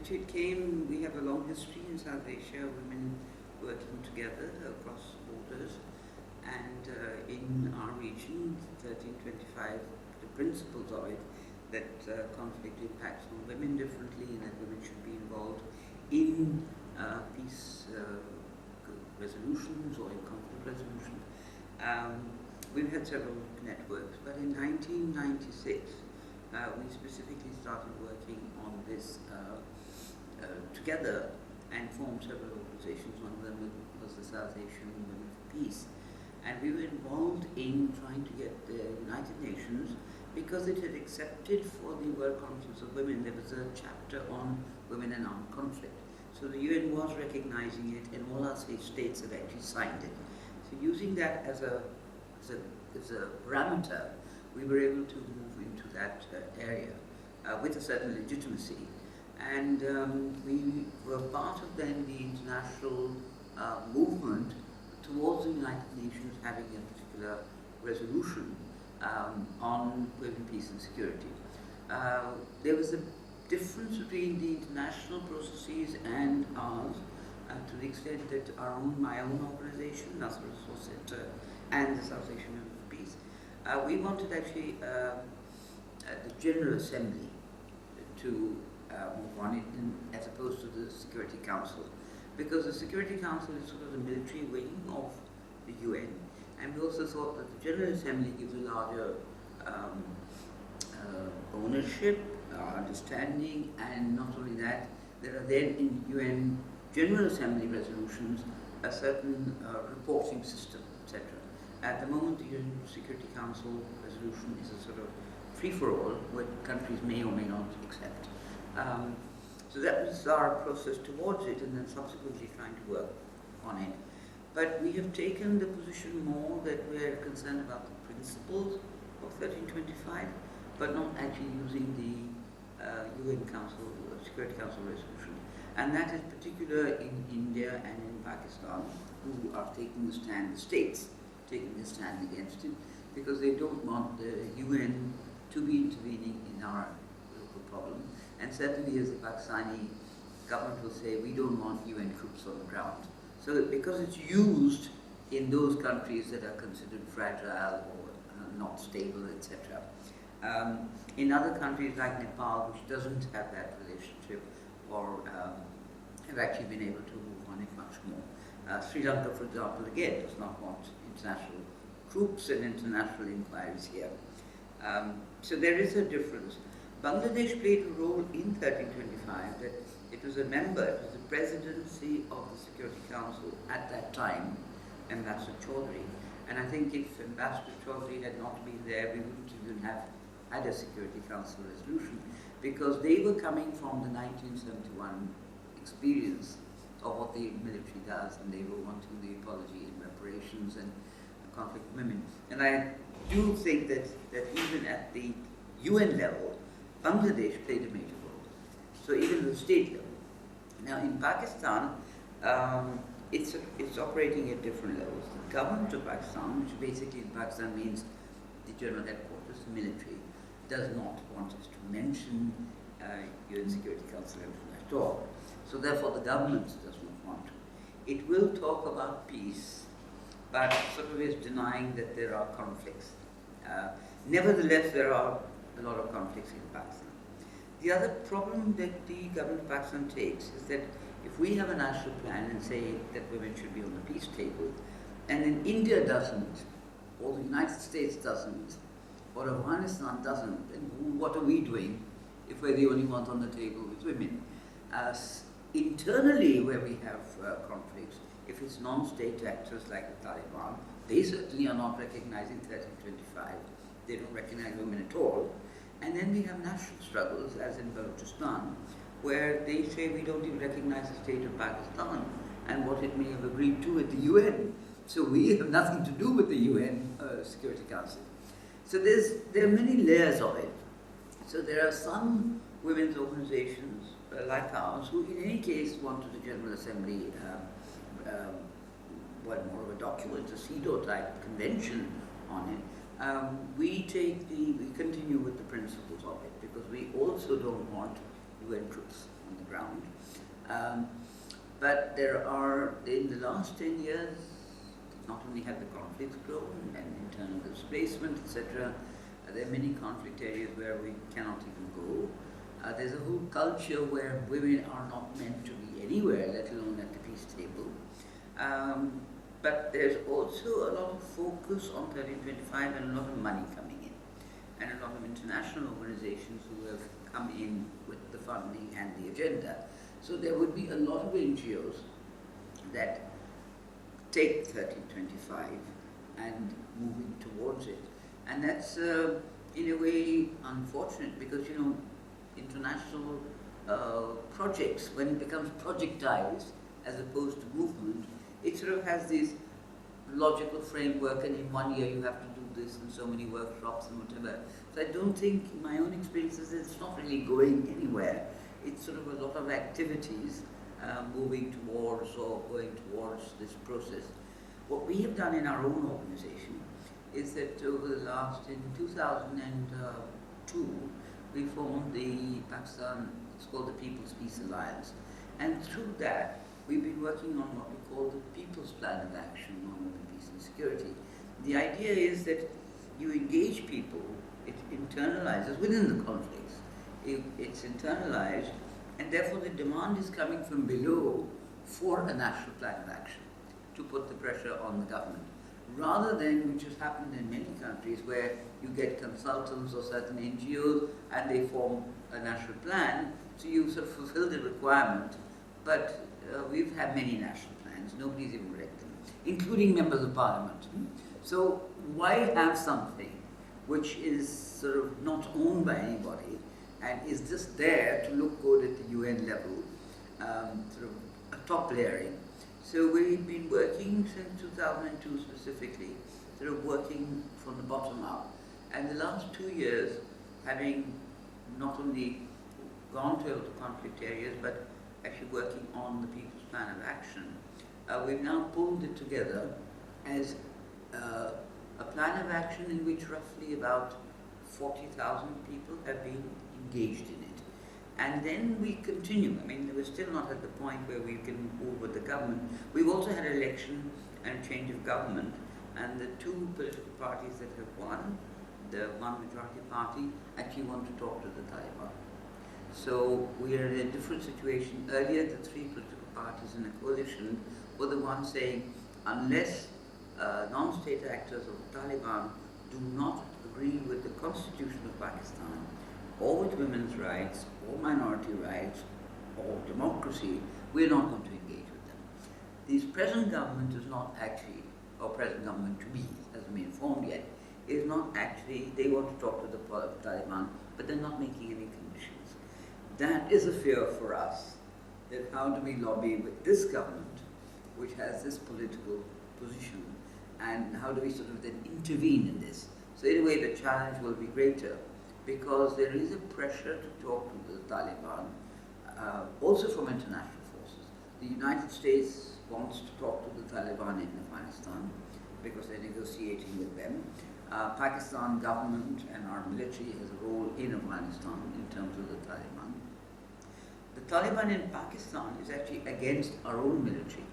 actually it came, we have a long history in South Asia, women working together across borders, and in our region, 1325, the principles of it, that conflict impacts on women differently and that women should be involved in peace resolutions or in conflict resolution. We've had several networks, but in 1996 we specifically started working on this together and formed several organizations. One of them was the South Asian Women for Peace. And we were involved in trying to get the United Nations, because it had accepted for the World Conference of Women, there was a chapter on women and armed conflict. So the UN was recognizing it, and all our states had actually signed it. So using that as a parameter, we were able to move into that area with a certain legitimacy. And we were part of then the international movement towards the United Nations having a particular resolution on women, peace and security. There was a difference between the international processes and ours, to the extent that my own organization, Nasser Resource Center, and the South Asian Women for Peace, we wanted actually the General Assembly to move on it as opposed to the Security Council, because the Security Council is sort of the military wing of the UN, and we also thought that the General Assembly gives a larger ownership, understanding, and not only that, there are then in UN General Assembly resolutions a certain reporting system, etc. At the moment, the UN Security Council resolution is a sort of free-for-all, where countries may or may not accept. So that was our process towards it, and then subsequently trying to work on it. But we have taken the position more that we're concerned about the principles of 1325, but not actually using the UN Council, Security Council resolution. And that is particular in India and in Pakistan, who are taking the stand, the states taking the stand against it, because they don't want the UN to be intervening in our local problem. And certainly as the Pakistani government will say, we don't want UN troops on the ground. So because it's used in those countries that are considered fragile or not stable, etc. In other countries like Nepal, which doesn't have that relationship, or have actually been able to move on it much more. Sri Lanka, for example, again, does not want international troops and international inquiries here. So there is a difference. Bangladesh played a role in 1325 that it was a member, it was the presidency of the Security Council at that time, Ambassador Chaudhry. And I think if Ambassador Chaudhry had not been there, we wouldn't even have had a Security Council resolution, because they were coming from the 1971 experience of what the military does, and they were wanting the apology and reparations and conflict with women. And I do think that even at the UN level, Bangladesh played a major role. So even at the state level. Now in Pakistan, it's operating at different levels. The government of Pakistan, which basically in Pakistan means the general headquarters, the military, does not want us to mention UN Security Council at all. So therefore the government does not want to. It will talk about peace, but sort of is denying that there are conflicts. Nevertheless, there are a lot of conflicts in Pakistan. The other problem that the government of Pakistan takes is that if we have a national plan and say that women should be on the peace table, and then India doesn't, or the United States doesn't, or Afghanistan doesn't, then what are we doing if we're the only ones on the table with women? Internally, where we have conflicts, if it's non-state actors like the Taliban, they certainly are not recognizing 1325. They don't recognize women at all. And then we have national struggles, as in Balochistan, where they say we don't even recognize the state of Pakistan and what it may have agreed to at the UN. So we have nothing to do with the UN Security Council. So there are many layers of it. So there are some women's organizations like ours who in any case wanted the General Assembly, more of a document, a CEDAW type convention on it. We continue with the principles of it, because we also don't want UN troops on the ground. But there are, in the last 10 years, not only have the conflicts grown and internal displacement, etc., there are many conflict areas where we cannot even go. There's a whole culture where women are not meant to be anywhere, let alone at the peace table. But there's also a lot of focus on 1325 and a lot of money coming in, and a lot of international organizations who have come in with the funding and the agenda. So there would be a lot of NGOs that take 1325 and moving towards it. And that's in a way unfortunate, because international projects, when it becomes projectized as opposed to movement, it sort of has this logical framework, and in 1 year you have to do this and so many workshops and whatever. So I don't think, in my own experiences, it's not really going anywhere. It's sort of a lot of activities moving towards or going towards this process. What we have done in our own organization is that over the last, in 2002, we formed the Pakistan, it's called the People's Peace Alliance. And through that, we've been working on what we call the People's Plan of Action on peace and security. The idea is that you engage people, it internalizes within the conflicts. It's internalized, and therefore the demand is coming from below for a national plan of action to put the pressure on the government, rather than, which has happened in many countries, where you get consultants or certain NGOs and they form a national plan, so you sort of fulfill the requirement, but we've had many national plans, nobody's even read them, including members of parliament. So why have something which is sort of not owned by anybody and is just there to look good at the UN level, sort of a top layering? So we've been working since 2002 specifically, sort of working from the bottom up. And the last 2 years, having not only gone to the conflict areas, but actually working on the People's Plan of Action, we've now pulled it together as a plan of action in which roughly about 40,000 people have been engaged in it. And then we continue. I mean, we're still not at the point where we can move with the government. We've also had an election and change of government, and the two political parties that have won, the one majority party, actually want to talk to the Taliban. So we are in a different situation. Earlier, the three political parties in the coalition were the ones saying, unless non-state actors of the Taliban do not agree with the constitution of Pakistan, or with women's rights, or minority rights, or democracy, we're not going to engage with them. This present government is not actually, or present government to be, hasn't been formed yet, is not actually, they want to talk to the Taliban, but they're not making any conditions. That is a fear for us, that how do we lobby with this government, which has this political position, and how do we sort of then intervene in this? So in a way, the challenge will be greater, because there is a pressure to talk to the Taliban, also from international forces. The United States wants to talk to the Taliban in Afghanistan, because they're negotiating with them. Pakistan government and our military has a role in Afghanistan in terms of the Taliban. The Taliban in Pakistan is actually against our own military.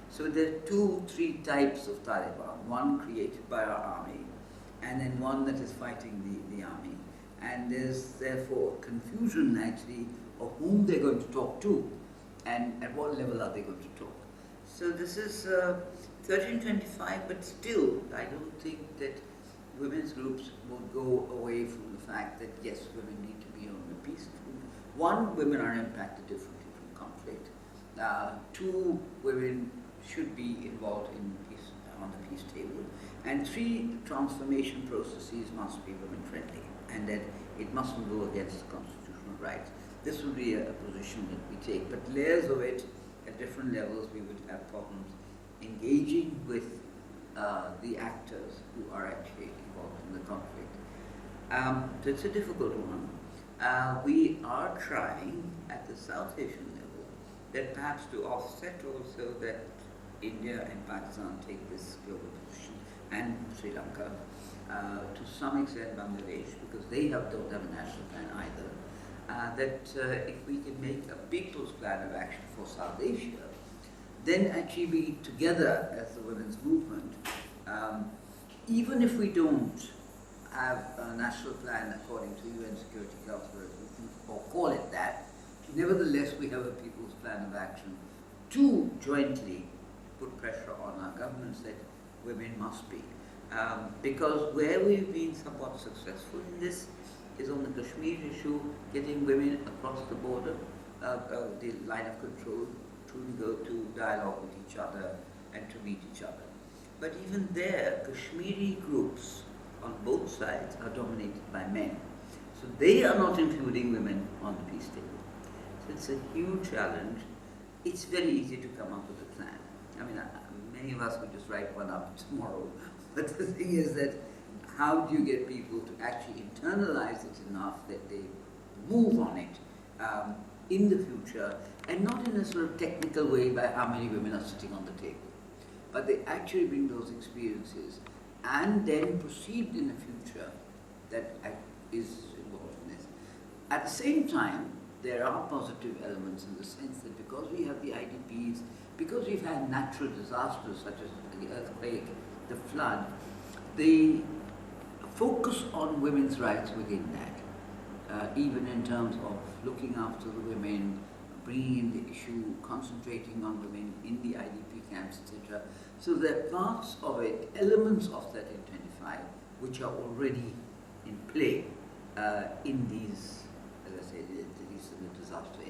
So there are 3 types of Taliban, one created by our army, and then one that is fighting the army. And there's therefore confusion actually of whom they're going to talk to and at what level are they going to talk. So this is 1325, but still I don't think that women's groups would go away from the fact that yes, women need to be on the peace group. 1, women are impacted differently from conflict. 2, women should be involved in peace, on the peace table. And 3, transformation processes must be women friendly, and that it mustn't go against the constitutional rights. This would be a position that we take, but layers of it at different levels we would have problems engaging with the actors who are actually involved in the conflict. So it's a difficult one. We are trying at the South Asian level that perhaps to offset also that India and Pakistan take this global position, and Sri Lanka, to some extent Bangladesh, because they don't have a national plan either. that if we can make a people's plan of action for South Asia, then actually we together as the women's movement, even if we don't have a national plan according to UN Security Council resolution, or call it that, nevertheless we have a people's plan of action to jointly put pressure on our governments that women must be. Because where we've been somewhat successful in this is on the Kashmir issue, getting women across the border, the line of control, to go to dialogue with each other and to meet each other. But even there, Kashmiri groups on both sides are dominated by men. So they are not including women on the peace table. So it's a huge challenge. It's very easy to come up with a plan. I mean, many of us could just write one up tomorrow. But the thing is that how do you get people to actually internalize it enough that they move on it in the future, and not in a sort of technical way by how many women are sitting on the table, but they actually bring those experiences and then proceed in the future that is involved in this. At the same time, there are positive elements in the sense that because we have the IDPs, because we've had natural disasters such as the earthquake, the flood, the focus on women's rights within that, even in terms of looking after the women, bringing in the issue, concentrating on women in the IDP camps, etc. So there are parts of it, elements of that in 25, which are already in play in these, as I say, these disaster